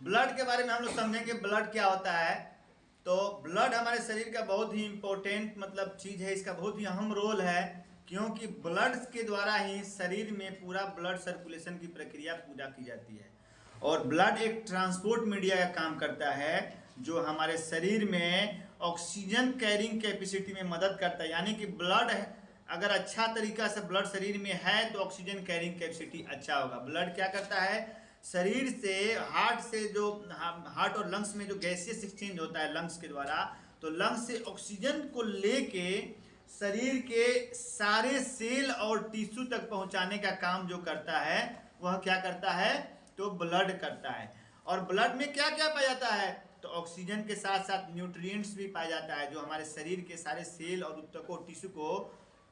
Blood के बारे में हम लोग समझेंगे ब्लड क्या होता है। तो ब्लड हमारे शरीर का बहुत ही इम्पोर्टेंट मतलब चीज़ है, इसका बहुत ही अहम रोल है, क्योंकि ब्लड के द्वारा ही शरीर में पूरा ब्लड सर्कुलेशन की प्रक्रिया पूरा की जाती है। और ब्लड एक ट्रांसपोर्ट मीडिया का काम करता है जो हमारे शरीर में ऑक्सीजन कैरिंग कैपेसिटी में मदद करता है। यानी कि ब्लड अगर अच्छा तरीका से ब्लड शरीर में है तो ऑक्सीजन कैरिंग कैपेसिटी अच्छा होगा। ब्लड क्या करता है, शरीर से हार्ट से जो हार्ट और लंग्स में जो गैसियस एक्सचेंज होता है लंग्स के द्वारा, तो लंग्स से ऑक्सीजन को लेके शरीर के सारे सेल और टिश्यू तक पहुंचाने का काम जो करता है वह क्या करता है, तो ब्लड करता है। और ब्लड में क्या क्या पाया जाता है, तो ऑक्सीजन के साथ साथ न्यूट्रिएंट्स भी पाया जाता है जो हमारे शरीर के सारे सेल और ऊतकों टिश्यू को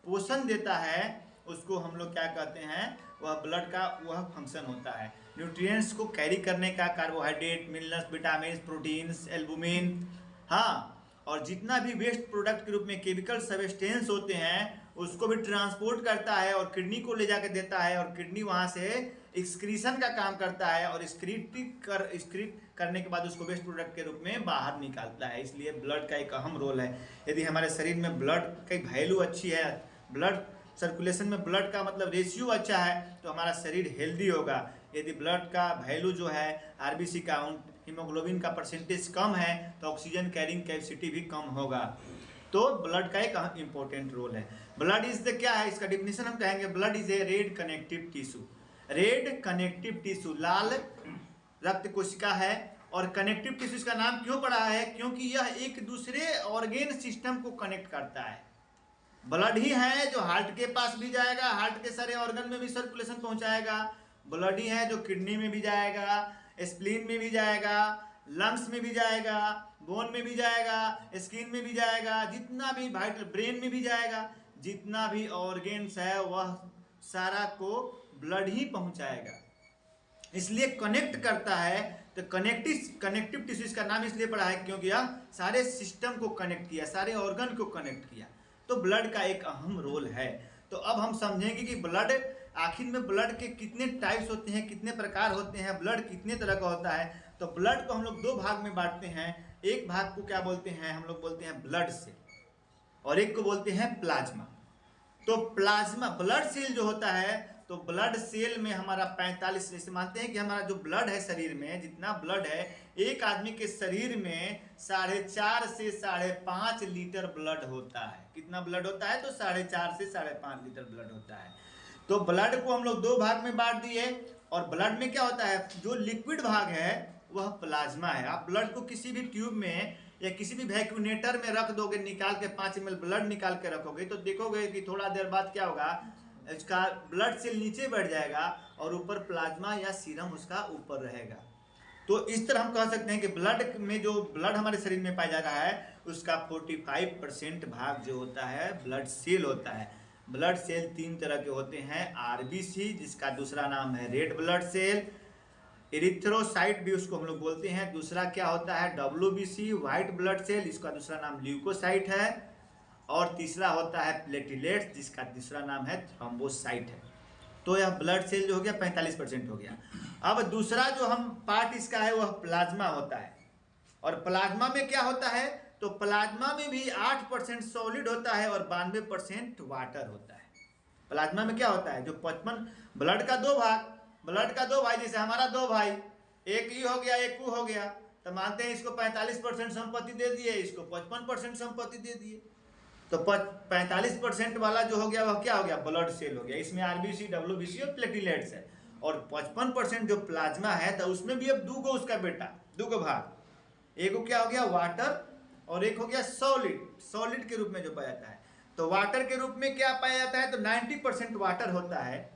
पोषण देता है। उसको हम लोग क्या कहते हैं, वह ब्लड का वह फंक्शन होता है। न्यूट्रिएंट्स को कैरी करने का, carbohydrate, minerals, vitamin, proteins, albumin, हाँ, और जितना भी वेस्ट प्रोडक्ट के रूप में केमिकल सब्सटेंस होते हैं उसको भी ट्रांसपोर्ट करता है और किडनी को ले जाकर देता है, और किडनी वहाँ से एक्सक्रीशन का काम करता है और एक्सक्रीट करने के बाद उसको वेस्ट प्रोडक्ट के रूप में बाहर निकालता है। इसलिए ब्लड का एक अहम रोल है। यदि हमारे शरीर में ब्लड की वैल्यू अच्छी है, ब्लड सर्कुलेशन में ब्लड का मतलब रेशियो अच्छा है, तो हमारा शरीर हेल्दी होगा। यदि ब्लड का वैल्यू जो है, आरबीसी काउंट, हीमोग्लोबिन का परसेंटेज कम है तो ऑक्सीजन कैरिंग कैपेसिटी भी कम होगा। तो ब्लड का एक इंपॉर्टेंट रोल है। ब्लड इज द क्या है, इसका डिफिनेशन हम कहेंगे, blood is a red connective tissue. Red connective tissue, लाल रक्त कोशिका है। और कनेक्टिव टिश्यू इसका नाम क्यों पड़ा है, क्योंकि यह एक दूसरे ऑर्गेन सिस्टम को कनेक्ट करता है। ब्लड ही है जो हार्ट के पास भी जाएगा, हार्ट के सारे ऑर्गन में भी सर्कुलेशन पहुंचाएगा। ब्लड ही है जो किडनी में भी जाएगा, स्प्लीन में भी जाएगा, लंग्स में भी जाएगा, बोन में भी जाएगा, स्किन में भी जाएगा, जितना भी वाइटल, ब्रेन में भी जाएगा, जितना भी ऑर्गेन्स है वह सारा को ब्लड ही पहुंचाएगा। इसलिए कनेक्ट करता है। तो कनेक्टिव टिश्यू इसका नाम इसलिए पड़ा है क्योंकि यह सारे सिस्टम को कनेक्ट किया, सारे ऑर्गन को कनेक्ट किया। तो ब्लड का एक अहम रोल है। तो अब हम समझेंगे कि ब्लड आखिर में ब्लड के कितने टाइप्स होते हैं, कितने प्रकार होते हैं, ब्लड कितने तरह का होता है। तो ब्लड को हम लोग दो भाग में बांटते हैं। एक भाग को क्या बोलते हैं, हम लोग बोलते हैं ब्लड सेल, और एक को बोलते हैं प्लाज्मा। तो प्लाज्मा ब्लड सेल जो होता है, तो ब्लड सेल में हमारा 45, जैसे मानते हैं कि हमारा जो ब्लड है शरीर में, जितना ब्लड है एक आदमी के शरीर में 4.5 से 5.5 लीटर ब्लड होता है। कितना ब्लड होता है, तो 4.5 से 5.5 लीटर ब्लड होता है। तो ब्लड को हम लोग दो भाग में बांट दिए। और ब्लड में क्या होता है, जो लिक्विड भाग है वह प्लाज्मा है। आप ब्लड को किसी भी ट्यूब में या किसी भी वैक्यूनेटर में रख दोगे, निकाल के 5 ml ब्लड निकाल के रखोगे, तो देखोगे कि थोड़ा देर बाद क्या होगा, इसका ब्लड सेल नीचे बढ़ जाएगा और ऊपर प्लाज्मा या सीरम उसका ऊपर रहेगा। तो इस तरह हम कह सकते हैं कि ब्लड में जो ब्लड हमारे शरीर में पाया जा रहा है उसका 45% भाग जो होता है ब्लड सेल होता है। ब्लड सेल 3 तरह के होते हैं, आरबीसी जिसका दूसरा नाम है रेड ब्लड सेल, इरिथ्रोसाइट भी उसको हम लोग बोलते हैं। दूसरा क्या होता है, डब्ल्यूबीसी व्हाइट ब्लड सेल, इसका दूसरा नाम ल्यूकोसाइट है। और तीसरा होता है प्लेटलेट्स जिसका तीसरा नाम है थ्रोम्बोसाइट है। तो यह ब्लड सेल जो हो गया 45% हो गया। अब दूसरा जो हम पार्ट इसका है वह प्लाज्मा होता है। और प्लाज्मा में क्या होता है, तो प्लाज्मा में भी 8% सॉलिड होता है और 92% वाटर होता है। प्लाज्मा में क्या होता है, जो 55 ब्लड का दो भाई, जैसे हमारा 2 भाई, एक ही हो गया एक हो गया, तो मानते हैं इसको 45% संपत्ति दे दिए, इसको 55% संपत्ति दे दिए। तो 45% वाला जो हो गया वह क्या हो गया, ब्लड सेल हो गया। इसमें आरबीसी, डब्ल्यूबीसी और प्लेटलेट्स है। और 55% जो प्लाज्मा है तो उसमें भी अब दूगो उसका बेटा, दूगो भाग, एक क्या हो गया वाटर और एक हो गया सॉलिड के रूप में जो पाया जाता है। तो वाटर के रूप में क्या पाया जाता है, तो 90% वाटर होता है।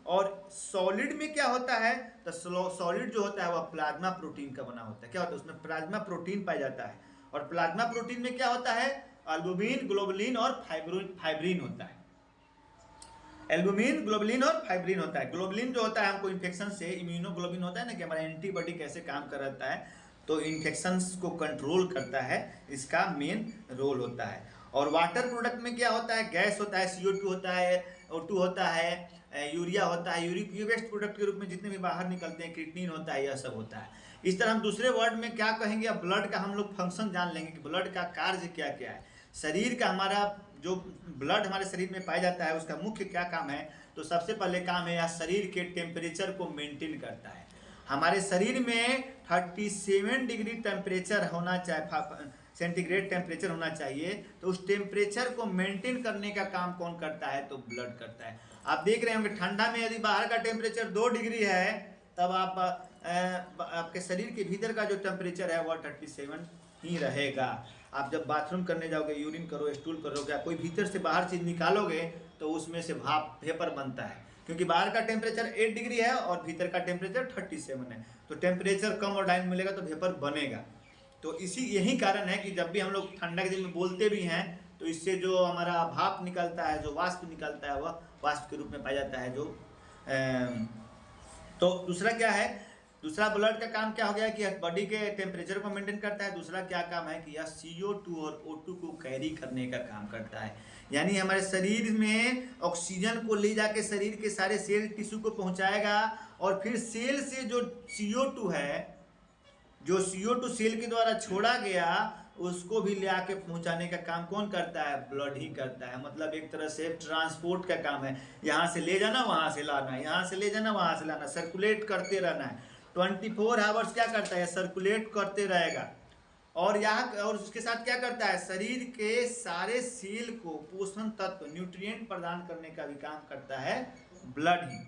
और सॉलिड में क्या होता है, तो सॉलिड जो होता है वह प्लाज्मा प्रोटीन का बना होता है। क्या होता है, उसमें प्लाज्मा प्रोटीन पाया जाता है। और प्लाज्मा प्रोटीन में क्या होता है, एल्बुमिन, ग्लोबुलिन और फाइब्रिन होता है। एल्बुमिन, ग्लोबुलिन और फाइब्रिन होता है। ग्लोबुलिन जो होता है हमको इन्फेक्शन से, इम्यूनोग्लोबिन होता है ना कि हमारा एंटीबॉडी कैसे काम कर रहता है, तो इन्फेक्शंस को कंट्रोल करता है, इसका मेन रोल होता है। और वाटर प्रोडक्ट में क्या होता है, गैस होता है, CO2 होता है, O2 होता है, यूरिया होता है, यूरिक वेस्ट प्रोडक्ट के रूप में जितने भी बाहर निकलते हैं, क्रिएटिनिन होता है, यह सब होता है। इस तरह हम दूसरे वर्ड में क्या कहेंगे, अब ब्लड का हम लोग फंक्शन जान लेंगे कि ब्लड का कार्य क्या क्या है। शरीर का हमारा जो ब्लड हमारे शरीर में पाया जाता है उसका मुख्य क्या काम है, तो सबसे पहले काम है यह शरीर के टेम्परेचर को मेंटेन करता है। हमारे शरीर में 37 डिग्री टेम्परेचर होना चाहिए, सेंटीग्रेड टेम्परेचर होना चाहिए। तो उस टेम्परेचर को मेंटेन करने का काम कौन करता है, तो ब्लड करता है। आप देख रहे होंगे ठंडा में यदि बाहर का टेम्परेचर 2 डिग्री है, तब आपके शरीर के भीतर का जो टेम्परेचर है वह 37 ही रहेगा। आप जब बाथरूम करने जाओगे, यूरिन करो, स्टूल करोगे, या कोई भीतर से बाहर चीज निकालोगे तो उसमें से भाप वेपर बनता है, क्योंकि बाहर का टेम्परेचर 8 डिग्री है और भीतर का टेम्परेचर 37 है। तो टेम्परेचर कम और डाउन मिलेगा तो वेपर बनेगा। तो यही कारण है कि जब भी हम लोग ठंडा के दिन में बोलते भी हैं तो इससे जो हमारा भाप निकलता है, जो वाष्प निकलता है, वह वाष्प के रूप में पाया जाता है। तो दूसरा क्या है, दूसरा ब्लड का काम क्या हो गया कि बॉडी के टेम्परेचर को मेंटेन करता है। दूसरा क्या काम है कि यह CO2 और O2 को कैरी करने का काम करता है, यानी हमारे शरीर में ऑक्सीजन को ले जाके शरीर के सारे सेल टिश्यू को पहुंचाएगा, और फिर सेल से जो CO2 है, जो CO2 सेल के द्वारा छोड़ा गया, उसको भी ले आके पहुंचाने का काम कौन करता है, ब्लड ही करता है। मतलब एक तरह से ट्रांसपोर्ट का काम है, यहाँ से ले जाना, वहाँ से लाना, यहाँ से ले जाना, वहाँ से लाना, सर्कुलेट करते रहना है। 24 आवर्स क्या करता है, सर्कुलेट करते रहेगा। और उसके साथ क्या करता है, शरीर के सारे सेल को पोषण तत्व, न्यूट्रिएंट प्रदान करने का भी काम करता है ब्लड ही।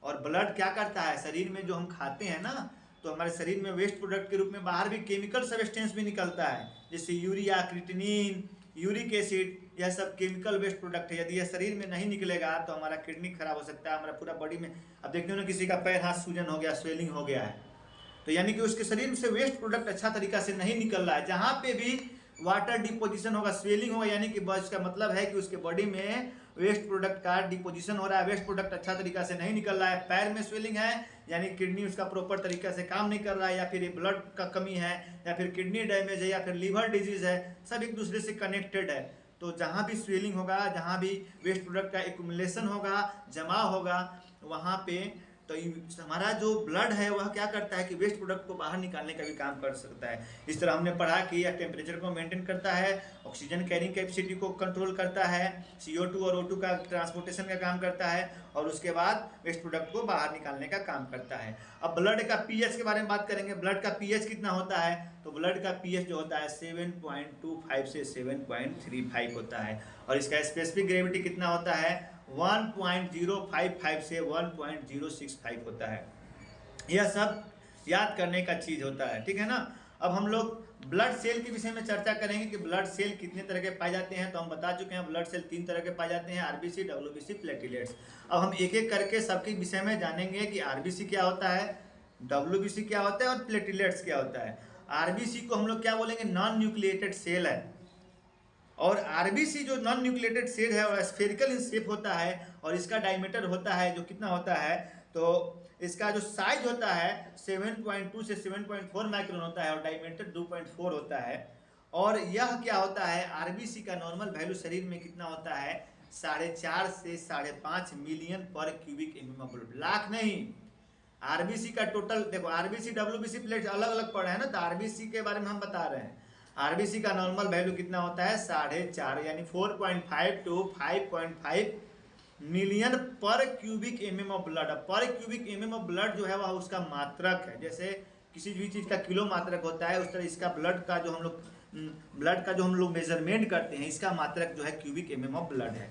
और ब्लड क्या करता है, शरीर में जो हम खाते हैं ना, तो हमारे शरीर में वेस्ट प्रोडक्ट के रूप में बाहर भी केमिकल सब्सटेंस भी निकलता है, जैसे यूरिया, क्रिएटिनिन, यूरिक एसिड, यह सब केमिकल वेस्ट प्रोडक्ट है। यदि यह शरीर में नहीं निकलेगा तो हमारा किडनी खराब हो सकता है, हमारा पूरा बॉडी में, अब देखते हो ना किसी का पैर हाथ सूजन हो गया, स्वेलिंग हो गया है, तो यानी कि उसके शरीर से वेस्ट प्रोडक्ट अच्छा तरीका से नहीं निकल रहा है। जहाँ पे भी वाटर डिपोजिशन होगा, स्वेलिंग होगा, यानी कि इसका मतलब है कि उसके बॉडी में वेस्ट प्रोडक्ट का डिपोजिशन हो रहा है, वेस्ट प्रोडक्ट अच्छा तरीका से नहीं निकल रहा है। पैर में स्वेलिंग है, यानी किडनी उसका प्रॉपर तरीका से काम नहीं कर रहा है, या फिर ब्लड का कमी है, या फिर किडनी डैमेज है, या फिर लीवर डिजीज है, सब एक दूसरे से कनेक्टेड है। तो जहाँ भी स्वेलिंग होगा, जहाँ भी वेस्ट प्रोडक्ट का एक्युमुलेशन होगा, जमा होगा, वहाँ पे तो हमारा जो ब्लड है वह क्या करता है कि वेस्ट प्रोडक्ट को बाहर निकालने का भी काम कर सकता है। इस तरह हमने पढ़ा कि यह टेम्परेचर को मेंटेन करता है, ऑक्सीजन कैरिंग कैपेसिटी को कंट्रोल करता है, CO2 और O2 का ट्रांसपोर्टेशन का काम करता है, और उसके बाद वेस्ट प्रोडक्ट को बाहर निकालने का काम करता है। अब ब्लड का pH के बारे में बात करेंगे। ब्लड का pH कितना होता है, तो ब्लड का pH जो होता है 7.25 से 7.35 होता है, और इसका स्पेसिफिक ग्रेविटी कितना होता है, 1.055 से 1.065 होता है। यह सब याद करने का चीज होता है, ठीक है ना। अब हम लोग ब्लड सेल के विषय में चर्चा करेंगे कि ब्लड सेल कितने तरह के पाए जाते हैं। तो हम बता चुके हैं ब्लड सेल 3 तरह के पाए जाते हैं, RBC, WBC, प्लेटलेट्स। अब हम एक एक करके सबके विषय में जानेंगे कि RBC क्या होता है, WBC क्या होता है और प्लेटलेट्स क्या होता है। RBC को हम लोग क्या बोलेंगे, नॉन न्यूक्लिएटेड सेल है, और RBC जो नॉन न्यूक्लिएटेड सेल है और स्फेरिकल इन शेप होता है, और इसका डायमीटर होता है जो कितना होता है, तो इसका जो साइज होता है 7.2 से 7.4 माइक्रोन होता है, और डायमीटर 2.4 होता है। और यह क्या होता है, RBC का नॉर्मल वैल्यू शरीर में कितना होता है, 4.5 से 5.5 मिलियन पर क्यूबिक mm, लाख नहीं। RBC का टोटल देखो, RBC WBC प्लेट अलग अलग पड़ा है ना, तो RBC के बारे में हम बता रहे हैं। RBC का नॉर्मल वैल्यू कितना होता है, 4.5, यानी 4.5 to 5.5 मिलियन पर क्यूबिक mm ऑफ ब्लड। पर क्यूबिक mm ऑफ ब्लड जो है वह उसका मात्रक है, जैसे किसी भी चीज का किलो मात्रक होता है, उस तरह इसका ब्लड का जो हम लोग मेजरमेंट करते हैं, इसका मात्रक जो है क्यूबिक mm ऑफ ब्लड है।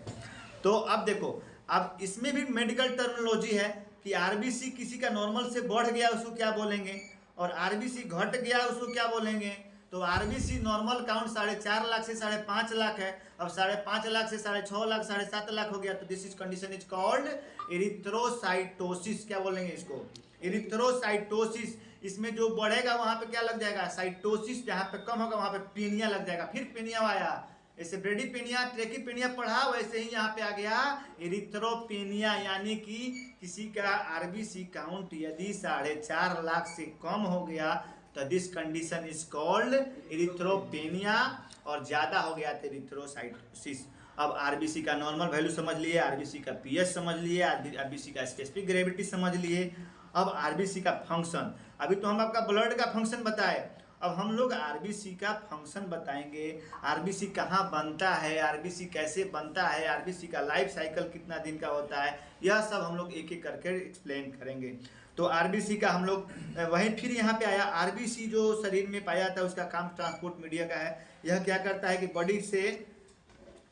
तो अब देखो, अब इसमें भी मेडिकल टर्मिनोलॉजी है कि RBC किसी का नॉर्मल से बढ़ गया उसको क्या बोलेंगे, और RBC घट गया उसको क्या बोलेंगे। तो RBC नॉर्मल काउंट 4.5 लाख से 5.5 लाख है, अब 5.5 लाख से 6.5 लाख, 7.5 लाख हो गया, तो this is condition is called erythrocytosis. क्या बोलेंगे इसको, एरिथ्रोसाइटोसिस। इसमें जो बढ़ेगा वहां पे क्या लग जाएगा, साइटोसिस, जहां पे कम होगा वहां पे पेनिया लग जाएगा। फिर पेनिया आया, ऐसे ब्रेडीपेनिया, ट्रैकीपेनिया पढ़ा, वैसे ही यहाँ पे आ गया एरिथ्रोपेनिया, यानी कि किसी का RBC काउंट यदि 4.5 लाख से कम हो गया तो दिस कंडीशन इज कॉल्ड एरिथ्रोपेनिया, और ज्यादा हो गया तो एरिथ्रोसाइटोसिस। अब आरबीसी का नॉर्मल वैल्यू समझ लिए, आरबीसी का पीएच समझ लिए, आरबीसी का स्पेसिफिक ग्रेविटी समझ लिए। अब आरबीसी का फंक्शन, अभी तो हम आपका ब्लड का फंक्शन बताए, अब हम लोग आरबीसी का फंक्शन बताएंगे। आरबीसी कहाँ बनता है, आरबीसी कैसे बनता है, आरबीसी का लाइफ साइकिल कितना दिन का होता है, यह सब हम लोग एक एक करके एक्सप्लेन करेंगे। तो आरबीसी का हम लोग वहीं फिर यहाँ पे आया, आरबीसी जो शरीर में पाया जाता है उसका काम ट्रांसपोर्ट मीडिया का है। यह क्या करता है कि बॉडी से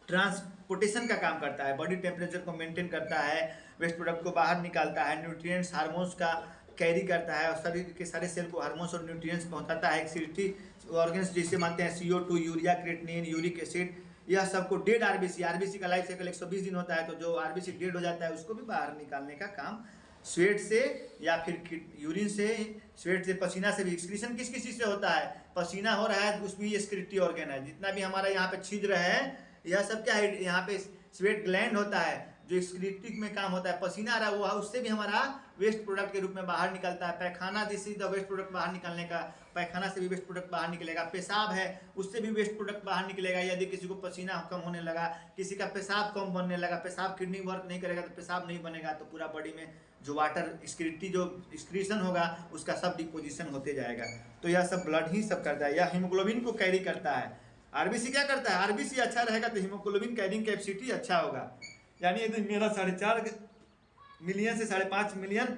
ट्रांसपोर्टेशन का काम करता है, बॉडी टेम्परेचर को मेंटेन करता है, वेस्ट प्रोडक्ट को बाहर निकालता है, न्यूट्रिएंट्स हार्मोन्स का कैरी करता है और शरीर के सारे सेल को हार्मोन्स और न्यूट्रिएंट्स पहुंचाता है। एक्सिटी ऑर्गन्स जिसे मानते हैं CO2, urea, creatinine, uric acid, यह सबको डेड आरबीसी का लाइफ साइकिल 120 दिन होता है। तो जो आरबीसी डेड हो जाता है उसको भी बाहर निकालने का काम स्वेट से या फिर यूरिन से, स्वेट से, पसीना से भी। एक्सक्रीशन किस किस चीज़ से होता है, पसीना हो रहा है उसमें एक्सक्रीटरी ऑर्गन है, जितना भी हमारा यहाँ पे छिद्र है यह सब क्या है, यहाँ पे स्वेट ग्लैंड होता है जो एक्सक्रीटरी में काम होता है। पसीना आ रहा है वो उससे भी हमारा वेस्ट प्रोडक्ट के रूप में बाहर निकलता है। पैखाना, this is the waste product बाहर निकलने का, पैखाना से भी वेस्ट प्रोडक्ट बाहर निकलेगा। पेशाब है उससे भी वेस्ट प्रोडक्ट बाहर निकलेगा। यदि किसी को पसीना कम होने लगा, किसी का पेशाब कम बनने लगा, पेशाब किडनी वर्क नहीं करेगा तो पेशाब नहीं बनेगा, तो पूरा बॉडी में जो वाटर एक्सक्रीटरी जो एक्सक्रीशन होगा उसका सब डिपोजिशन होते जाएगा। तो यह सब ब्लड ही सब करता है, यह हीमोग्लोबिन को कैरी करता है। आरबीसी क्या करता है, आरबीसी अच्छा रहेगा तो हीमोग्लोबिन कैरिंग कैपेसिटी अच्छा होगा। यानी यदि मेरा 4.5 मिलियन से 5.5 मिलियन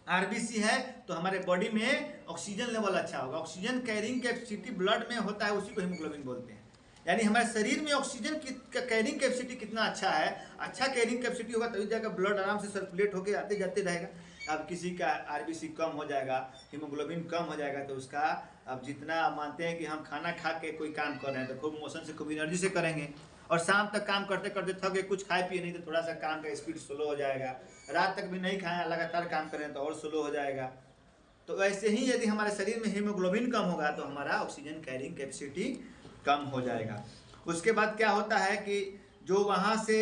आरबीसी है तो हमारे बॉडी में ऑक्सीजन लेवल अच्छा होगा। ऑक्सीजन कैरिंग कैपेसिटी ब्लड में होता है, उसी को हीमोग्लोबिन बोलते हैं। यानी हमारे शरीर में ऑक्सीजन की कैरिंग कैपेसिटी कितना अच्छा है, अच्छा कैरिंग कैपेसिटी होगा तभी जाकर ब्लड आराम से सर्कुलेट होकर आते जाते रहेगा। अब किसी का आरबीसी कम हो जाएगा, हीमोग्लोबिन कम हो जाएगा तो उसका, अब जितना मानते हैं कि हम खाना खा के कोई काम कर रहे हैं तो खूब मोशन से खूब एनर्जी से करेंगे, और शाम तक काम करते करते थक गए, कुछ खाए पिए नहीं तो थोड़ा सा काम का स्पीड स्लो हो जाएगा। रात तक भी नहीं खाया लगातार काम करें तो और स्लो हो जाएगा। तो वैसे ही यदि हमारे शरीर में हीमोग्लोबिन कम होगा तो हमारा ऑक्सीजन कैरिंग कैपेसिटी कम हो जाएगा। उसके बाद क्या होता है कि जो वहाँ से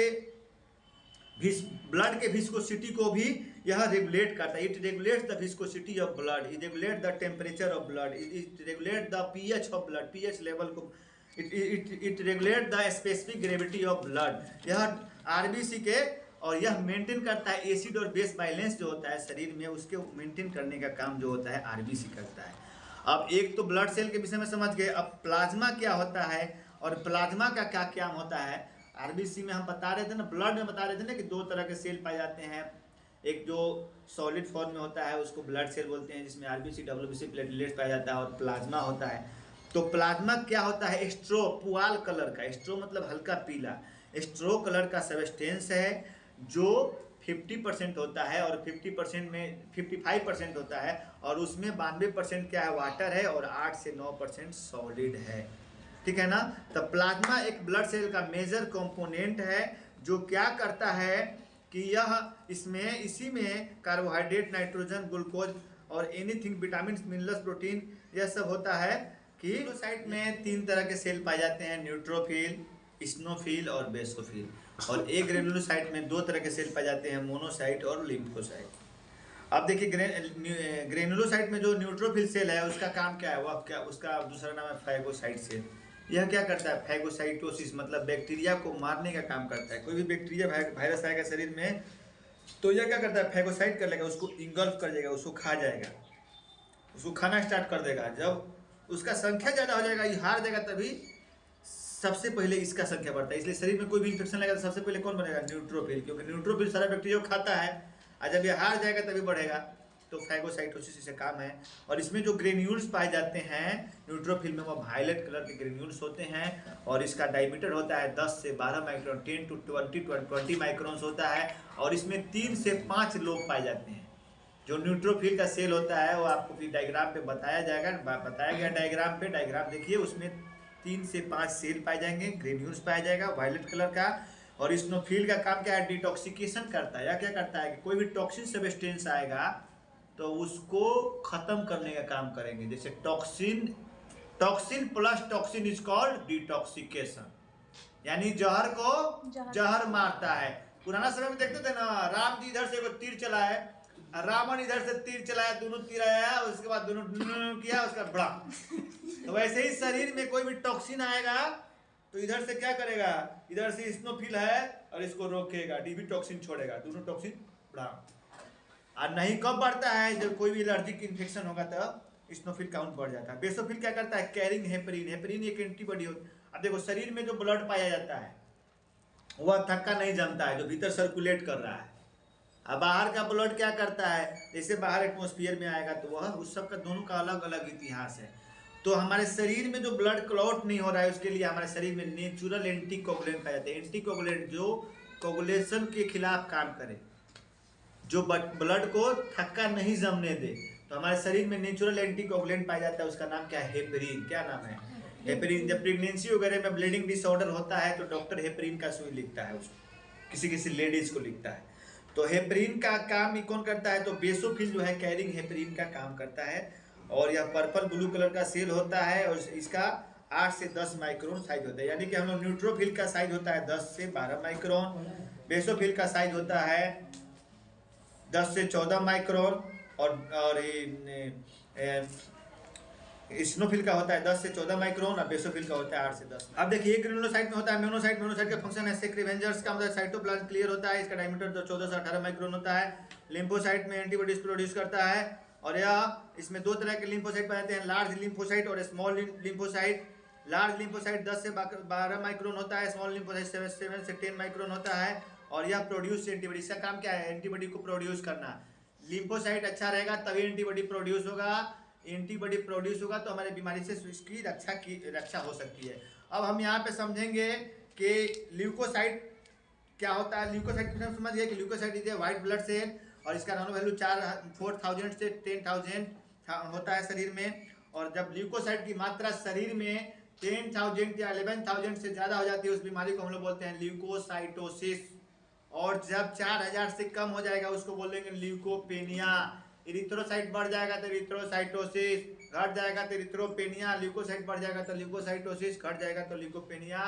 ब्लड के विस्कोसिटी को भी यह रेगुलेट करता है। It regulates the viscosity of blood, it regulate the temperature of blood, it regulate the pH of blood, pH level को, it regulate the specific gravity of blood. यह आरबीसी के, और यह मेंटेन करता है एसिड और बेस बैलेंस जो होता है शरीर में, उसके मेंटेन करने का काम जो होता है आरबीसी करता है। अब एक तो ब्लड सेल के विषय में समझ गए, अब प्लाज्मा क्या होता है और प्लाज्मा का क्या क्या होता है। आरबीसी में हम बता रहे थे ना, ब्लड में बता रहे थे ना कि 2 तरह के सेल पाए जाते हैं। एक जो सॉलिड फॉर्म में होता है उसको ब्लड सेल बोलते हैं, जिसमें आरबीसी, डब्ल्यूबीसी, प्लेटलेट्स पाया जाता है, और प्लाज्मा होता है। तो प्लाज्मा क्या होता है, स्ट्रो, पुआल कलर का, स्ट्रो मतलब हल्का पीला, स्ट्रो कलर का सबस्टेंस है जो 50% होता है और 50% में 55% होता है, और उसमें 92% क्या है, वाटर है, और 8 से 9% सॉलिड है। ठीक है ना। तो प्लाज्मा एक ब्लड सेल का मेजर कंपोनेंट है जो क्या करता है कि यह इसमें, इसी में कार्बोहाइड्रेट, नाइट्रोजन, ग्लूकोज और एनीथिंग, विटामिन, मिनरल्स, प्रोटीन, यह सब होता है। कि ग्रेनुलोसाइट में 3 तरह के सेल पाए जाते हैं, न्यूट्रोफिल, स्नोफिल और बेसोफिल। और एक ग्रेनुलोसाइट में 2 तरह के सेल पाए जाते हैं, मोनोसाइट और लिम्फोसाइट। अब देखिए ग्रेनुलोसाइट में जो न्यूट्रोफिल सेल है उसका काम क्या है, वह क्या, उसका दूसरा नाम है फैगोसाइट सेल। यह क्या करता है, फैगोसाइटोसिस मतलब बैक्टीरिया को मारने का काम करता है। कोई भी बैक्टीरिया, वायरस आएगा शरीर में तो यह क्या करता है, फैगोसाइट कर लेगा, उसको इंगल्फ कर देगा, उसको खा जाएगा, उसको खाना स्टार्ट कर देगा। जब उसका संख्या ज़्यादा हो जाएगा, ये हार जाएगा, तभी सबसे पहले इसका संख्या बढ़ता है। इसलिए शरीर में कोई भी इंफेक्शन लगेगा तो सबसे पहले कौन बनेगा, न्यूट्रोफिल, क्योंकि न्यूट्रोफिल सारा बैक्टीरिया को खाता है, और जब ये हार जाएगा तभी बढ़ेगा। तो फैगोसाइटोसिस से काम है। और इसमें जो ग्रेन्यूल्स पाए जाते हैं न्यूट्रोफिल में, वो वायलेट कलर के ग्रेन्यूल्स होते हैं, और इसका डायमीटर होता है 10 से 12 माइक्रोन, 10 to 20 माइक्रोन्स होता है, और इसमें 3 से 5 लोब पाए जाते हैं। जो न्यूट्रोफिल का सेल होता है वो आपको फिर डायग्राम पे बताया जाएगा, बताया गया डायग्राम पे, डायग्राम देखिए, उसमें 3 से 5 सेल पाए जाएंगे, ग्रेन्यूल्स पाया जाएगा वायलेट कलर का। और स्नोफिल का काम क्या है, डिटॉक्सिकेशन करता है। या क्या करता है कि कोई भी टॉक्सिन सब्सटेंस आएगा तो उसको खत्म करने का काम करेंगे। जैसे toxin plus toxin is called detoxication, यानी जहर को जहर मारता है। पुराना समय में देखते थे ना, राम जी इधर से एगो तीर चलाए, रावण इधर से तीर चलाया, दोनों तीर आया, उसके बाद दोनों किया, उसका बड़ा। तो वैसे ही शरीर में कोई भी टॉक्सिन आएगा तो इधर से क्या करेगा, इधर से इस्नोफिल है और इसको रोकेगा, डीबी टॉक्सिन छोड़ेगा, दोनों टॉक्सिन बढ़ा। और नहीं कब बढ़ता है, जब कोई भी एलर्जिक इन्फेक्शन होगा तब इस्नोफिल काउंट बढ़ जाता है। बेसोफिल क्या करता है, कैरिंग हेपरिन, हेपरिन एक एंटीबॉडी होती है। अब देखो शरीर में जो ब्लड पाया जाता है वह थक्का नहीं जमता है, जो भीतर सर्कुलेट कर रहा है। अब बाहर का ब्लड क्या करता है, जैसे बाहर एटमॉस्फेयर में आएगा तो वह उस सब का दोनों का अलग अलग इतिहास है। तो हमारे शरीर में जो ब्लड क्लॉट नहीं हो रहा है उसके लिए हमारे शरीर में नेचुरल एंटीकोगुलेंट पाए जाते हैं। एंटीकोगुलेंट जो कोगुलेशन के खिलाफ काम करे, जो ब्लड को थक्का नहीं जमने दे। तो हमारे शरीर में नेचुरल एंटीकोगुलेंट पाया जाता है, उसका नाम क्या है, हेपरिन। क्या नाम है, हेपरिन। जब प्रेगनेंसी वगैरह में ब्लीडिंग डिसऑर्डर होता है तो डॉक्टर हेपरिन का सुई लिखता है, उसको किसी किसी लेडीज को लिखता है। तो हेपरिन का काम कौन करता है, तो बेसोफिल जो है कैरिंग हेपरिन का काम करता है। और यह पर्पल ब्लू कलर का सेल होता है और इसका 8 से 10 माइक्रोन साइज होता है। यानी कि हम लोग न्यूट्रोफिल का साइज होता है 10 से 12 माइक्रोन, बेसोफिल का साइज होता है 10 से 14 माइक्रोन, और इस्नोफिल का होता है 10 से 14 माइक्रोन और बेसोफिल का होता है 8 से 10। अब देखिए ग्रेनुलोसाइट में होता है मेमोनोसाइट। मेमोनोसाइट का फंक्शन है सेक्रिवेंजर्स का, मतलब साइटोप्लाज्म क्लियर होता है, इसका डायमीटर 14 से 18 माइक्रोन होता है। लिम्फोसाइट में एंटीबॉडीज प्रोड्यूस करता है, और यह इसमें दो तरह के लिम्फोसाइट पाए जाते हैं, लार्ज लिम्फोसाइट और स्मॉल लिम्फोसाइट। लार्ज लिम्फोसाइट 10 से 12 माइक्रोन होता है, स्मॉल लिम्फोसाइट 7 से 10 माइक्रोन होता है। और यह प्रोड्यूस एंटीबॉडी, इसका काम क्या है, एंटीबॉडी को प्रोड्यूस करना। लिम्फोसाइट अच्छा रहेगा तभी एंटीबॉडी प्रोड्यूस होगा, एंटीबॉडी प्रोड्यूस होगा तो हमारे बीमारी से इसकी रक्षा हो सकती है। अब हम यहाँ पे समझेंगे कि ल्यूकोसाइट क्या होता है। ल्यूकोसाइट समझ गए कि leucocyte is a white blood cell, और इसका नॉर्मल वैल्यू 4,000 से 10,000 होता है शरीर में। और जब ल्यूकोसाइट की मात्रा शरीर में 10,000 या 11,000 से ज़्यादा हो जाती है, उस बीमारी को हम लोग बोलते हैं ल्यूकोसाइटोसिस। और जब 4,000 से कम हो जाएगा उसको बोलेंगे ल्यूकोपेनिया। इरिथ्रोसाइट बढ़ जाएगा तो इरिथ्रोसाइटोसिस, घट जाएगा तो इरिथ्रोपेनिया। ल्यूकोसाइट बढ़ जाएगा तो ल्यूकोसाइटोसिस, घट जाएगा तो ल्यूकोपेनिया।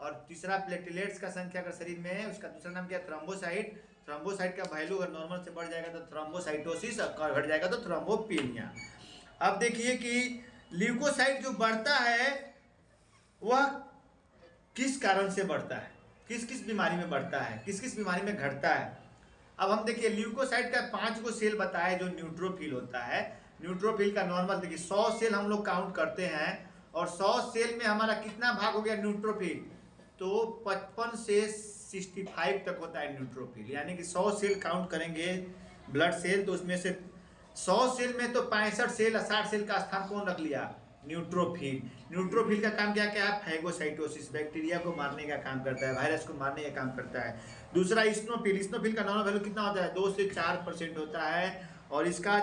और तीसरा प्लेटलेट्स का संख्या अगर शरीर में है, उसका दूसरा नाम क्या है, थ्रोम्बोसाइट। थ्रोम्बोसाइट का वैल्यू अगर नॉर्मल से बढ़ जाएगा तो थ्रोम्बोसाइटोसिस, और घट जाएगा तो थ्रोम्बोपेनिया। अब देखिए कि ल्यूकोसाइट जो बढ़ता है वह किस कारण से बढ़ता है, किस किस बीमारी में बढ़ता है, किस किस बीमारी में घटता है। अब हम देखिए ल्यूकोसाइट का 5 गो सेल बताया जो न्यूट्रोफिल होता है। न्यूट्रोफिल का नॉर्मल देखिए 100 सेल हम लोग काउंट करते हैं, और 100 सेल में हमारा कितना भाग हो गया न्यूट्रोफिल, तो 55 से 65 तक होता है न्यूट्रोफिल। यानी कि 100 सेल काउंट करेंगे ब्लड सेल, तो उसमें से 100 सेल में तो 65 सेल 60 सेल का स्थान कौन रख लिया, न्यूट्रोफिल। न्यूट्रोफिल का काम क्या क्या है, फैगोसाइटोसिस, बैक्टीरिया को मारने का काम करता है, वायरस को मारने का काम करता है। दूसरा इस्नोफिल, इस्नोफिल का नॉर्मल वैल्यू कितना होता है, 2 से 4% होता है। और इसका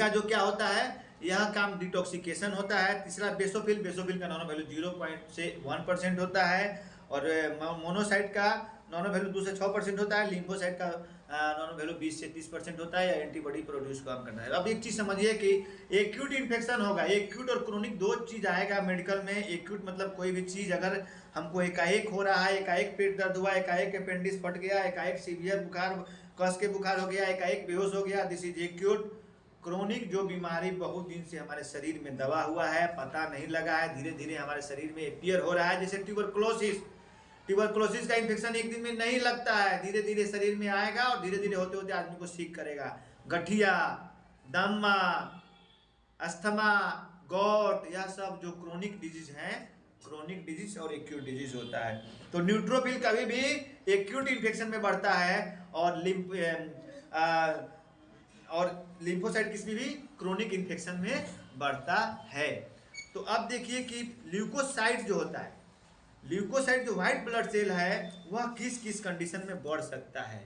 जो क्या होता है, यह काम डिटॉक्सिकेशन होता है। तीसरा बेसोफिल, बेसोफिल का नॉर्मल वैल्यू 0.1% होता है। और मोनोसाइट का नॉर्मल वैल्यू 2 से 6% होता है। लिम्फोसाइट का नॉर्मल वैल्यू 20 से 30% होता है, या एंटीबॉडी प्रोड्यूस काम करता है। अब एक चीज़ समझिए कि एक्यूट इन्फेक्शन होगा, एक्यूट और क्रोनिक दो चीज़ आएगा मेडिकल में। एक्यूट मतलब कोई भी चीज़ अगर हमको एकाएक हो रहा है, एकाएक पेट दर्द हुआ, एकाएक अपेंडिक्स फट गया, एकाएक सीवियर बुखार, कस के बुखार हो गया, एकाएक बेहोश हो गया, दिस इज एक्यूट। क्रोनिक जो बीमारी बहुत दिन से हमारे शरीर में दबा हुआ है, पता नहीं लगा है, धीरे धीरे हमारे शरीर में अपीयर हो रहा है, जैसे ट्यूबरकुलोसिस। ट्यूबरकुलोसिस का इन्फेक्शन एक दिन में नहीं लगता है, धीरे धीरे शरीर में आएगा और धीरे धीरे होते होते आदमी को सीक करेगा। गठिया, दमा, अस्थमा, गॉट, यह सब जो क्रोनिक डिजीज हैं, क्रोनिक डिजीज और एक्यूट डिजीज होता है। तो न्यूट्रोफिल कभी भी एक्यूट इन्फेक्शन में बढ़ता है, और लिम्फोसाइट किसी भी क्रोनिक इन्फेक्शन में बढ़ता है। तो अब देखिए कि ल्यूकोसाइट जो होता है, ल्यूकोसाइट जो व्हाइट ब्लड सेल है, वह किस किस कंडीशन में बढ़ सकता है।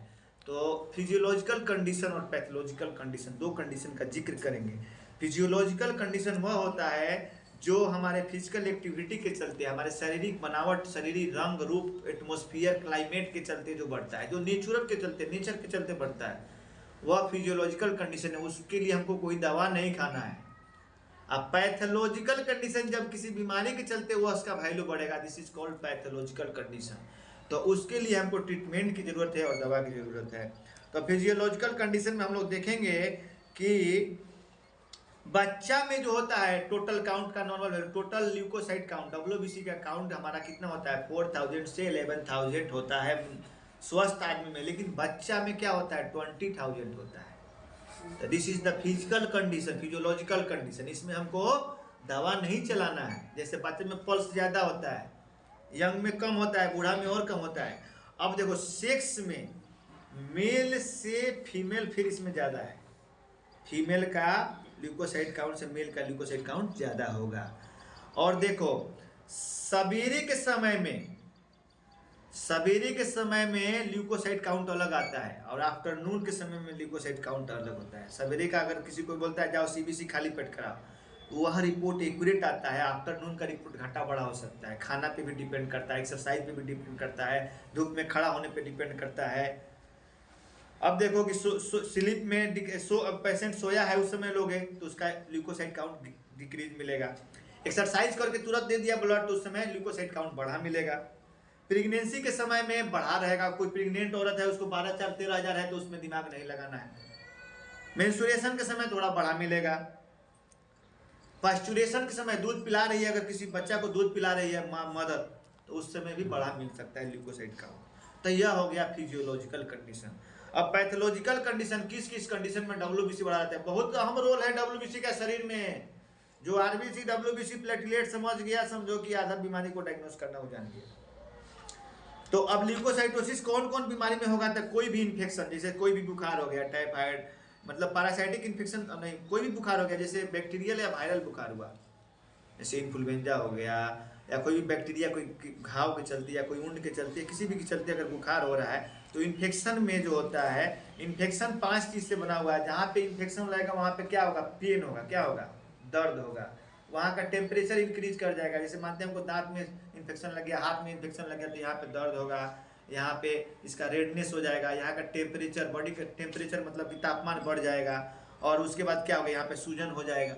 तो फिजियोलॉजिकल कंडीशन और पैथोलॉजिकल कंडीशन, दो कंडीशन का जिक्र करेंगे। फिजियोलॉजिकल कंडीशन वह होता है जो हमारे फिजिकल एक्टिविटी के चलते, हमारे शारीरिक बनावट, शारीरिक रंग रूप, एटमॉस्फेयर, क्लाइमेट के चलते जो बढ़ता है, जो नेचुरल के चलते, नेचर के चलते बढ़ता है, वह फिजियोलॉजिकल कंडीशन है। उसके लिए हमको कोई दवा नहीं खाना है। अब पैथोलॉजिकल कंडीशन जब किसी बीमारी के चलते वह उसका वैल्यू बढ़ेगा, this is called pathological condition. तो उसके लिए हमको ट्रीटमेंट की जरूरत है और दवा की जरूरत है। तो फिजियोलॉजिकल कंडीशन में हम लोग देखेंगे कि बच्चा में जो होता है टोटल काउंट का normal value, total leucocyte count WBC का काउंट हमारा कितना होता है 4000 से 11,000 होता है स्वस्थ आदमी में, लेकिन बच्चा में क्या होता है 20,000 होता है। This is the physical condition, physiological condition. इसमें हमको दवा नहीं चलाना है। जैसे बच्चे में पल्स ज़्यादा होता है, यंग में कम होता है, बूढ़ा में और कम होता है। अब देखो सेक्स में मेल से फीमेल फिर इसमें ज़्यादा है, फीमेल का ल्यूकोसाइट काउंट से मेल का ल्यूकोसाइट काउंट ज़्यादा होगा। और देखो सवेरे के समय में ल्यूकोसाइट काउंट अलग आता है और आफ्टरनून के समय में ल्यूकोसाइट काउंट अलग होता है। सवेरे का अगर किसी को बोलता है जाओ सीबीसी खाली पेट कराओ, वह रिपोर्ट एक्यूरेट आता है। आफ्टरनून का रिपोर्ट घटा बढ़ा हो सकता है, खाना पे भी डिपेंड करता है, एक्सरसाइज पे भी डिपेंड करता है, धूप में खड़ा होने पे डिपेंड करता है। अब देखो कि स्लीप में पेशेंट सोया है उस समय लोगे तो उसका ल्यूकोसाइट काउंट डिक्रीज मिलेगा। एक्सरसाइज करके तुरंत दे दिया ब्लड तो उस समय ल्यूकोसाइट काउंट बढ़ा मिलेगा। प्रेगनेंसी के समय में बढ़ा रहेगा। कोई प्रेग्नेंट औरत है उसको 12,000-13,000 है तो उसमें दिमाग नहीं लगाना है। मेंस्ट्रुएशन के समय थोड़ा बढ़ा मिलेगा। पास्चुरेशन के समय दूध पिला रही है, अगर किसी बच्चा को दूध पिला रही है मदर, तो उस समय भी बढ़ा मिल सकता है ल्यूकोसाइट काउंट। तो यह हो गया फिजियोलॉजिकल कंडीशन। अब पैथोलॉजिकल कंडीशन, किस किस कंडीशन में डब्ल्यूबीसी बढ़ा रहता है। बहुत अहम रोल है डब्ल्यूबीसी का शरीर में। जो आरबीसी डब्ल्यूबीसी प्लेटलेट समझ गया, समझो कि आधा बीमारी को डायग्नोस करना हो जान गया। तो अब ल्यूकोसाइटोसिस कौन कौन बीमारी में होगा, तो कोई भी इन्फेक्शन, जैसे कोई भी बुखार हो गया, टाइफाइड मतलब पैरासाइटिक इन्फेक्शन नहीं, कोई भी बुखार हो गया, जैसे बैक्टीरियल या वायरल बुखार हुआ, जैसे इन्फ्लुएंजा हो गया, या कोई भी बैक्टीरिया कोई घाव के चलते या कोई ऊंड के चलते किसी भी के चलते अगर बुखार हो रहा है, तो इन्फेक्शन में जो होता है, इन्फेक्शन 5 चीज़ से बना हुआ है। जहाँ पे इन्फेक्शन रहेगा वहाँ पे क्या होगा, पेन होगा, क्या होगा, दर्द होगा। वहाँ का टेम्परेचर इंक्रीज कर जाएगा। जैसे मानते हैं हमको दांत में इन्फेक्शन लग गया, हाथ में इन्फेक्शन लग गया, तो यहाँ पे दर्द होगा, यहाँ पे इसका रेडनेस हो जाएगा, यहाँ का टेम्परेचर, बॉडी का टेम्परेचर मतलब कि तापमान बढ़ जाएगा, और उसके बाद क्या होगा, यहाँ पे सूजन हो जाएगा।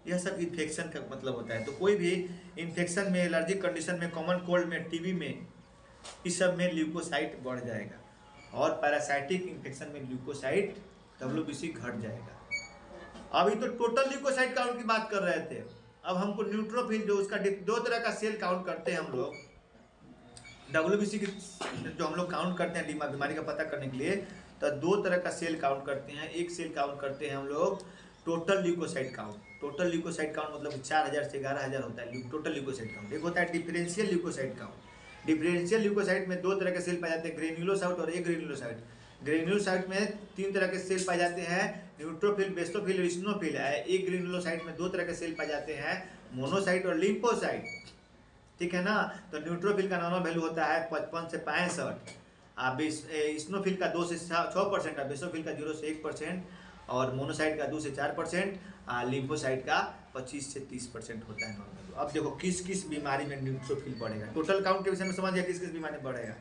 यह सब इन्फेक्शन का मतलब होता है। तो कोई भी इन्फेक्शन में, एलर्जिक कंडीशन में, कॉमन कोल्ड में, टीबी में, इस सब में ल्यूकोसाइट बढ़ जाएगा। और पैरासाइटिक इन्फेक्शन में ल्यूकोसाइट डब्ल्यूबीसी घट जाएगा। अभी तो टोटल ल्यूकोसाइट काउंट की बात कर रहे थे। अब हमको न्यूट्रोफिल, जो उसका 2 तरह का सेल काउंट करते हैं हम लोग डब्ल्यूबीसी की, जो हम लोग काउंट करते हैं बीमारी का पता करने के लिए, तो 2 तरह का सेल काउंट करते हैं। एक सेल काउंट करते हैं हम लोग total leucocyte count. Total leucocyte count मतलब 4,000 से 11,000 होता है टोटल ल्यूकोसाइट काउंट। एक होता है differential leucocyte count. Differential leucocyte में 2 तरह के सेल पाए जाते हैं, ग्रेन्युलोसाइट और एग्रेन्युलोसाइट। ग्रेन्युलोसाइट में 3 तरह के सेल पाए जाते हैं, न्यूट्रोफिल, बेसोफिल और इस्नोफिल है। एक ग्रेन्युलोसाइट में 2 तरह के सेल पाए जाते हैं, मोनोसाइट और लिम्फोसाइट, ठीक है ना। तो न्यूट्रोफिल का नॉर्मल वैल्यू होता है 55 से 65, इस्नोफिल का 2 से 6%, बेसोफिल का 0 से 1%, और मोनोसाइट का 2 से 4%, लिम्फोसाइट का 25 से 30% होता है नॉर्मल। अब देखो किस किस बीमारी में न्यूट्रोफिल बढ़ेगा। टोटल काउंट के विषय में समझ गया किस किस बीमारी में बढ़ेगा।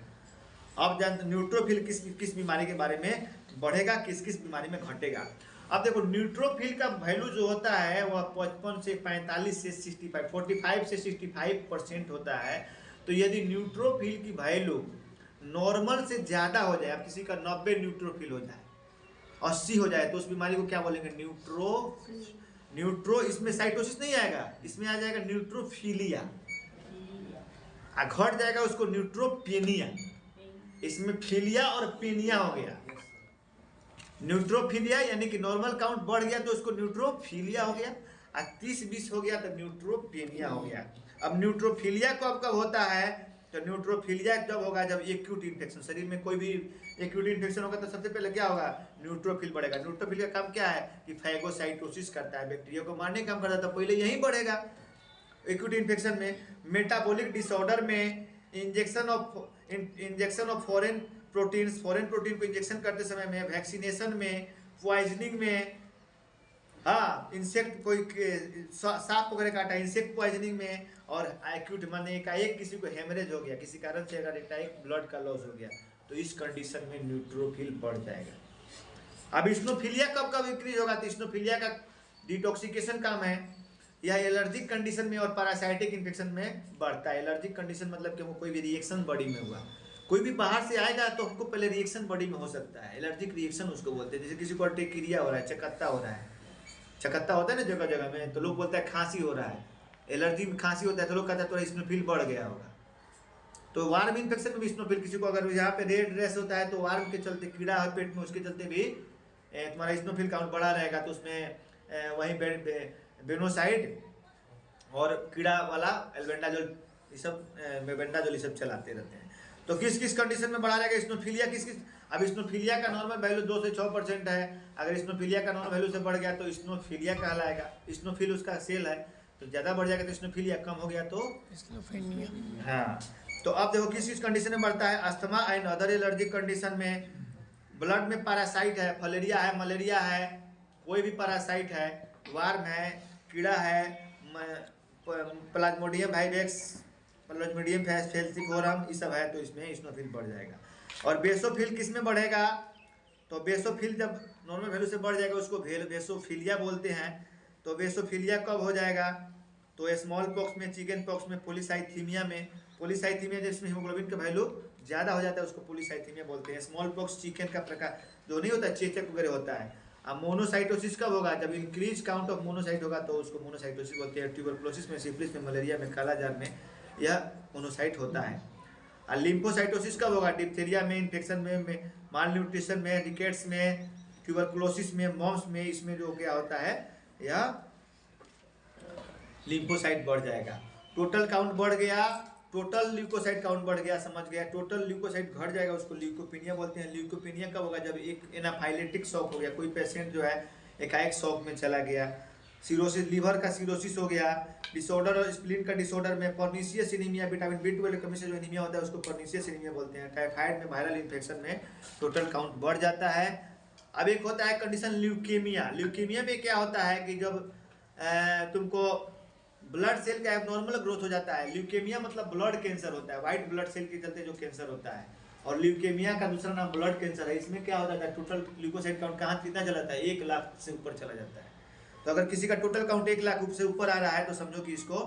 अब जानते न्यूट्रोफिल किस किस बीमारी के बारे में बढ़ेगा, किस किस बीमारी में घटेगा। अब देखो न्यूट्रोफिल का वैल्यू जो होता है वह 55 से 45 से 65, 45 से 65% होता है। तो यदि न्यूट्रोफिल की वैल्यू नॉर्मल से ज़्यादा हो जाए, अब किसी का 90 न्यूट्रोफिल हो जाए, 80 हो जाए, तो उस बीमारी को क्या बोलेंगे, न्यूट्रो इसमें साइटोसिस नहीं आएगा, इसमें आ जाएगा न्यूट्रोफिलिया। घट जाएगा उसको न्यूट्रोपेनिया। इसमें फिलिया और पेनिया हो गया। न्यूट्रोफिलिया यानी कि नॉर्मल काउंट बढ़ गया तो उसको न्यूट्रोफिलिया हो गया, और 30-20 हो गया तो न्यूट्रोपेनिया हो गया। अब न्यूट्रोफिलिया कब होता है, तो न्यूट्रोफिलिया जब होगा जब एक्यूट इन्फेक्शन, शरीर में कोई भी एक्यूट इन्फेक्शन होगा तो सबसे पहले क्या होगा, न्यूट्रोफिल बढ़ेगा। न्यूट्रोफिल का काम क्या है कि फैगोसाइटोसिस करता है, बैक्टीरिया को मारने का काम करता है, तो पहले यही बढ़ेगा एक्यूट इन्फेक्शन में। मेटाबॉलिक डिसऑर्डर में इंजेक्शन ऑफ फॉरेन प्रोटीन को इंजेक्शन करते समय में, वैक्सीनेशन में, पॉइजनिंग में, हाँ इंसेक्ट कोई सांप वगैरह काटा, इंसेक्ट पॉइजनिंग में, और एक्यूट माने एकाएक किसी को हेमरेज हो गया, किसी कारण से अगर एकाएक ब्लड का लॉस हो गया, तो इस कंडीशन में न्यूट्रोफिल बढ़ जाएगा। अब इस्नोफिलिया कब कब इंक्रीज होगा, तो इस्नोफिलिया का डिटॉक्सिकेशन काम है। यह एलर्जिक कंडीशन में और पैरासाइटिक इन्फेक्शन में बढ़ता है। एलर्जिक कंडीशन मतलब कि कोई भी रिएक्शन बॉडी में हुआ, कोई भी बाहर से आएगा तो हमको पहले रिएक्शन बॉडी में हो सकता है, एलर्जिक रिएक्शन उसको बोलते हैं। जैसे किसी को अर्टिकेरिया हो रहा है, चकत्ता हो रहा है, चकत्ता होता है ना जगह जगह में, तो लोग बोलते हैं खांसी हो रहा है, एलर्जी में खांसी होता है, तो लोग कहते हैं थोड़ा स्नोफिल बढ़ गया होगा। तो वार्म इन्फेक्शन में भी स्नोफिल, किसी को अगर यहाँ पे रेड रेस होता है तो वार्म के चलते कीड़ा है पेट में, उसके चलते भी तुम्हारा स्नोफिल काउंट बढ़ा रहेगा। तो उसमें वहीं बेनोसाइड और कीड़ा वाला एल्बेंडाजोल, ये सब मेबेंडाजोल ये सब चलाते रहते हैं। तो किस किस कंडीशन में बढ़ा रहेगा स्नोफिलिया, किस किस, अब स्नोफिलिया का नॉर्मल वैल्यू 2 से 6% है। अगर स्नोफिलिया का नॉर्मल वैल्यू से बढ़ गया तो स्नोफिलिया कहलाएगा। स्नोफिल उसका सेल है, तो ज़्यादा बढ़ जाएगा तो स्नोफिलिया, कम हो गया तो स्नोफेनिया। हाँ, तो अब देखो किस किस कंडीशन में बढ़ता है। Asthma and other allergic condition में, ब्लड में पैरासाइट है, फलेरिया है, मलेरिया है, कोई भी पैरासाइट है, वार्म है, कीड़ा है, प्लाज्मोडियम वाइवेक्स, प्लाज्मोडियम फैल्सिफोरम, ये सब है, तो इसमें स्नोफिल बढ़ जाएगा। और बेसोफिल किस में बढ़ेगा, तो बेसोफिल जब नॉर्मल वैल्यू से बढ़ जाएगा उसको बेसोफिलिया बोलते हैं। तो बेसोफिलिया कब हो जाएगा, तो स्मॉल पॉक्स में, चिकन पॉक्स में, पोलीसाइथीमिया में। पोलीसाइथीमिया जिसमें हीमोग्लोबिन का वैल्यू ज़्यादा हो जाता है उसको पोलीसाइथीमिया बोलते हैं। स्मॉल पॉक्स चिकन का प्रकार जो नहीं होता, चेचक वगैरह होता है। अब मोनोसाइटोसिस कब होगा, जब इंक्रीज काउंट ऑफ मोनोसाइट होगा तो उसको मोनोसाइटोसिस बोलते हैं। ट्यूबरकुलोसिस में, सिफिलिस में, मलेरिया में, कालाजार में यह मोनोसाइट होता है। और लिम्फोसाइटोसिस कब होगा, डिप्थीरिया में, इन्फेक्शन में, माल न्यूट्रिशन में, रिकेट्स में, ट्यूबरकुलोसिस में, मॉम्स में, इसमें जो क्या होता है, यह लिम्फोसाइट बढ़ जाएगा। टोटल काउंट बढ़ गया, टोटल ल्यूकोसाइट काउंट बढ़ गया, समझ गया। टोटल ल्यूकोसाइट घट जाएगा, उसको ल्यूकोपिनिया बोलते हैं। ल्यूकोपिनिया कब होगा, जब एक एनाफाइलेटिक शॉक हो गया, कोई पेशेंट जो है एकाएक शॉक में चला गया। सिरोसिस, लीवर का सिरोसिस हो गया। डिसऑर्डर और स्प्लीन का डिसऑर्डर में, पर्नीशियस एनीमिया, विटामिन B12 की कमी से जो एनीमिया होता है उसको पर्नीशियस एनीमिया बोलते हैं। टाइफाइड में, वायरल इन्फेक्शन में टोटल काउंट बढ़ जाता है। अब एक होता है कंडीशन ल्यूकेमिया। ल्यूकेमिया में क्या होता है कि जब तुमको ब्लड सेल का एबनॉर्मल ग्रोथ हो जाता है। ल्यूकेमिया मतलब ब्लड कैंसर होता है, व्हाइट ब्लड सेल के चलते जो कैंसर होता है। और ल्यूकेमिया का दूसरा नाम ब्लड कैंसर है। इसमें क्या हो जाता है, टोटल ल्यूकोसाइट काउंट कहाँ कितना चला जाता है, 1 लाख से ऊपर चला जाता है। तो अगर किसी का टोटल काउंट 1 लाख से ऊपर आ रहा है तो समझो कि इसको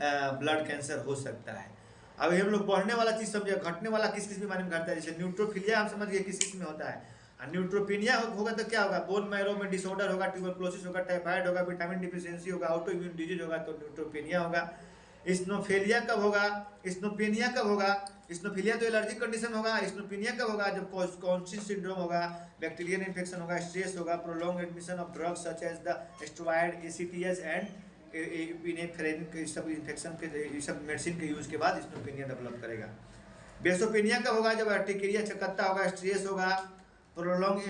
ब्लड कैंसर हो सकता है। अब हम लोग बढ़ने वाला चीज़ समझे, घटने वाला किस किस बीमारी में घटता है। जैसे न्यूट्रोफिलिया हम समझ गए किस किस में होता है। और न्यूट्रोपिनिया होगा तो क्या होगा, बोन मैरो में डिसऑर्डर होगा, ट्यूबरकुलोसिस होगा, टाइफाइड होगा, विटामिन डिफिशियंसी होगा, ऑटो इम्यून डिजीज होगा, तो न्यूट्रोपिनिया होगा। स्नोफेलिया कब होगा, स्नोपेनिया कब होगा, स्नोफिलिया तो एलर्जिक कंडीशन होगा। स्नोपेनिया कब होगा, जब कॉन्सिस सिंड्रोम होगा, बैक्टीरियल इन्फेक्शन होगा, स्ट्रेस होगा, prolong admission of drugs such as the steroid, A C T S and epinephrine के सब इन्फेक्शन के, ये सब मेडिसिन के यूज के बाद स्नोपेनिया डेवलप करेगा। बेसोपेनिया कब होगा, जब अर्टिकेरिया चकत्ता होगा, स्ट्रेस होगा, प्रोलॉन्ग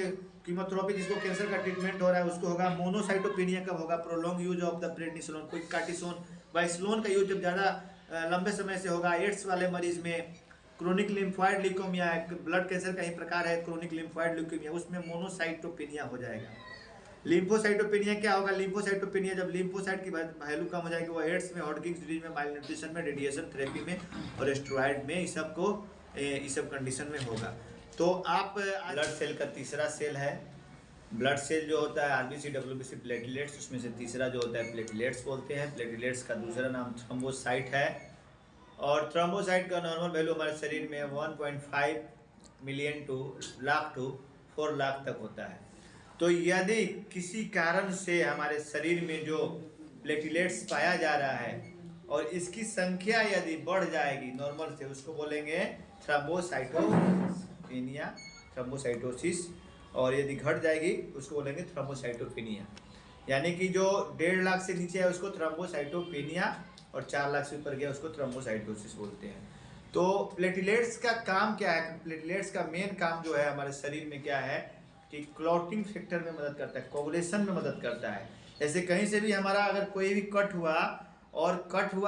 कीमोथेरेपी जिसको कैंसर का ट्रीटमेंट हो रहा है उसको होगा। मोनोसाइटोपेनिया कब होगा, prolong use of the prednisolone, कोई कार्टिसोन बाइसलोन का यूज जब ज़्यादा लंबे समय से होगा। एड्स वाले मरीज में, क्रोनिक लिम्फोइड ल्यूकेमिया है, ब्लड कैंसर का ही प्रकार है क्रोनिक लिम्फोइड ल्यूकेमिया, उसमें मोनोसाइटोपेनिया हो जाएगा। लिम्फोसाइटोपेनिया क्या होगा, लिम्फोसाइटोपेनिया जब लिम्फोसाइट की वैल्यू कम हो जाएगी, वो एड्स में, हॉडकिंस डिजीज में, माइल न्यूट्रिशन में, रेडिएशन थेरेपी में और स्टेरॉइड में, इस सब कंडीशन में होगा। तो आप ब्लड सेल का तीसरा सेल है, ब्लड सेल जो होता है आरबीसी, डब्ल्यूबीसी, प्लेटलेट्स, उसमें से तीसरा जो होता है प्लेटलेट्स बोलते हैं। प्लेटलेट्स का दूसरा नाम थ्रोम्बोसाइट है। और थ्रोम्बोसाइट का नॉर्मल वैल्यू हमारे शरीर में 1.5 मिलियन टू 4 लाख तक होता है। तो यदि किसी कारण से हमारे शरीर में जो प्लेटलेट्स पाया जा रहा है और इसकी संख्या यदि बढ़ जाएगी नॉर्मल से, उसको बोलेंगे थ्रोम्बोसाइटोपेनिया, थ्रोम्बोसाइटोसिस। और यदि घट जाएगी उसको बोलेंगे थ्रोम्बोसाइटोपेनिया। यानी कि जो 1.5 लाख से नीचे है उसको थ्रोम्बोसाइटोपेनिया, और 4 लाख से ऊपर गया उसको थ्रोम्बोसाइटोसिस बोलते हैं। तो प्लेटलेट्स का काम क्या है, प्लेटलेट्स का मेन काम जो है हमारे शरीर में क्या है कि क्लॉटिंग फैक्टर में मदद करता है, कोगुलेशन में मदद करता है। जैसे कहीं से भी हमारा अगर कोई भी कट हुआ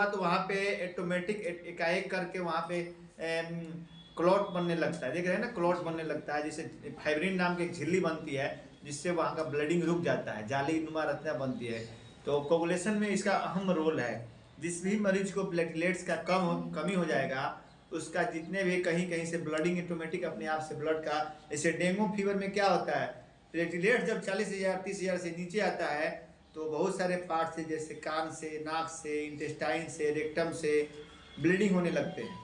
तो वहाँ पे ऑटोमेटिक एकाएक करके वहाँ पे क्लॉट बनने लगता है, देख रहे हैं ना, क्लॉट बनने लगता है। जैसे फाइब्रिन नाम की एक झिल्ली बनती है जिससे वहाँ का ब्लडिंग रुक जाता है, जाली नुमा रचना बनती है। तो कोगुलेशन में इसका अहम रोल है। जिस भी मरीज को प्लेटलेट्स का कमी हो जाएगा उसका जितने भी कहीं से ब्लडिंग ऑटोमेटिक अपने आप से ब्लड का, जैसे डेंगू फीवर में क्या होता है, प्लेटलेट्स जब 40,000 30,000 से नीचे आता है तो बहुत सारे पार्ट से, जैसे कान से, नाक से, इंटेस्टाइन से, रेक्टम से ब्लीडिंग होने लगते हैं।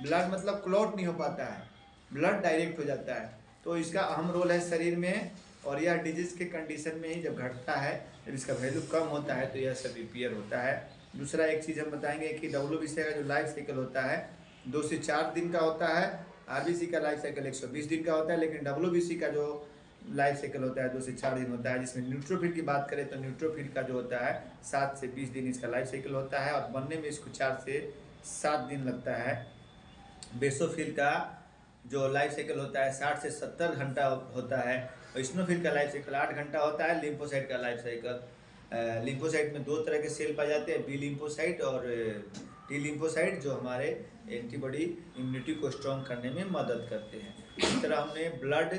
ब्लड मतलब क्लॉट नहीं हो पाता है, ब्लड डायरेक्ट हो जाता है। तो इसका अहम रोल है शरीर में। और यह डिजीज के कंडीशन में ही जब घटता है, जब इसका वैल्यू कम होता है तो यह सब रिपेयर होता है। दूसरा एक चीज़ हम बताएंगे कि WBC का जो लाइफ साइकिल होता है 2 से 4 दिन का होता है। RBC का लाइफ साइकिल 120 दिन का होता है, लेकिन WBC का जो लाइफ साइकिल होता है 2 से 4 दिन होता है। जिसमें न्यूट्रोफिल की बात करें तो न्यूट्रोफिल का जो होता है 7 से 20 दिन इसका लाइफ साइकिल होता है, और बनने में इसको 4 से 7 दिन लगता है। बेसोफिल का जो लाइफ साइकिल होता है 60 से 70 घंटा होता है, और स्नोफिल का लाइफ साइकिल 8 घंटा होता है। लिम्फोसाइट का लाइफ साइकिल, लिम्फोसाइट में 2 तरह के सेल पाए जाते हैं, बी लिम्फोसाइट और टी लिम्फोसाइट, जो हमारे एंटीबॉडी इम्यूनिटी को स्ट्रॉन्ग करने में मदद करते हैं। इस तरह हमने ब्लड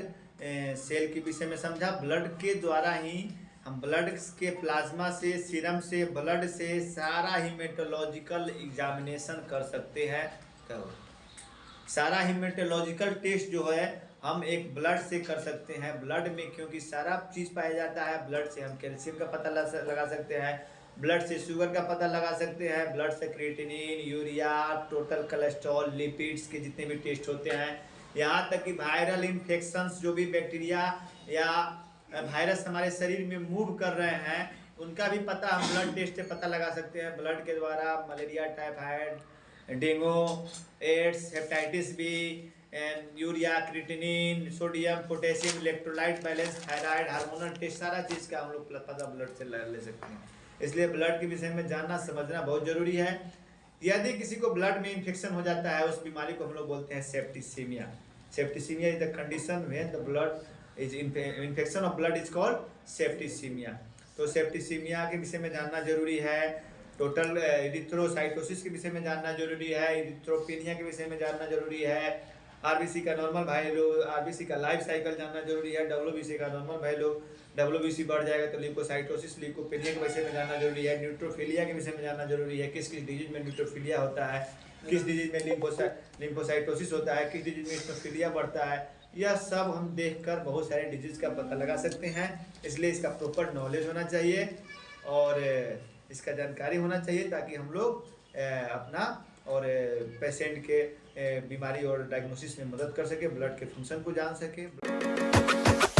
सेल के विषय में समझा। ब्लड के द्वारा ही हम ब्लड के प्लाज्मा से, सीरम से, ब्लड से सारा हीमेटोलॉजिकल एग्जामिनेशन कर सकते हैं। सारा हीमेटोलॉजिकल टेस्ट जो है हम एक ब्लड से कर सकते हैं। ब्लड में क्योंकि सारा चीज़ पाया जाता है, ब्लड से हम कैल्शियम का पता लगा सकते हैं, ब्लड से शुगर का पता लगा सकते हैं, ब्लड से creatinine, urea, total cholesterol, lipids के जितने भी टेस्ट होते हैं, यहाँ तक कि वायरल इन्फेक्शंस, जो भी बैक्टीरिया या वायरस हमारे शरीर में मूव कर रहे हैं, उनका भी पता हम ब्लड टेस्ट से पता लगा सकते हैं। ब्लड के द्वारा malaria, typhoid, dengue, AIDS, hepatitis B, urea, creatinine, sodium, potassium, electrolyte balance, thyroid, hormonal test, सारा चीज़ का हम लोग पता ब्लड से ले सकते हैं। इसलिए ब्लड के विषय में जानना समझना बहुत जरूरी है। यदि किसी को ब्लड में इन्फेक्शन हो जाता है, उस बीमारी को हम लोग बोलते हैं septicaemia. Septicaemia is the condition when the blood is infection of blood is called septicaemia. तो सेप्टिसीमिया के विषय में जानना जरूरी है। टोटल इरिथ्रोसाइटोसिस के विषय में जानना जरूरी है। इरिथ्रोपिनिया के विषय में जानना जरूरी है। आरबीसी का नॉर्मल वैल्यू, आरबीसी का लाइफ साइकिल जानना जरूरी है। डब्ल्यूबीसी का नॉर्मल वैल्यू, डब्ल्यूबीसी बढ़ जाएगा तो ल्यूकोसाइटोसिस, ल्यूकोपेनिया के विषय में जानना जरूरी है। न्यूट्रोफिलिया के विषय में जानना जरूरी है। किस किस डिजीज में न्यूट्रोफिलिया होता है, किस डिजीज में लिम्फोसाइटोसिस होता है, किस डिजीज में स्नोफिलिया बढ़ता है। यह सब हम देखकर बहुत सारे डिजीज का पता लगा सकते हैं। इसलिए इसका प्रॉपर नॉलेज होना चाहिए और इसका जानकारी होना चाहिए, ताकि हम लोग अपना और पेशेंट के बीमारी और डायग्नोसिस में मदद कर सके, ब्लड के फंक्शन को जान सके।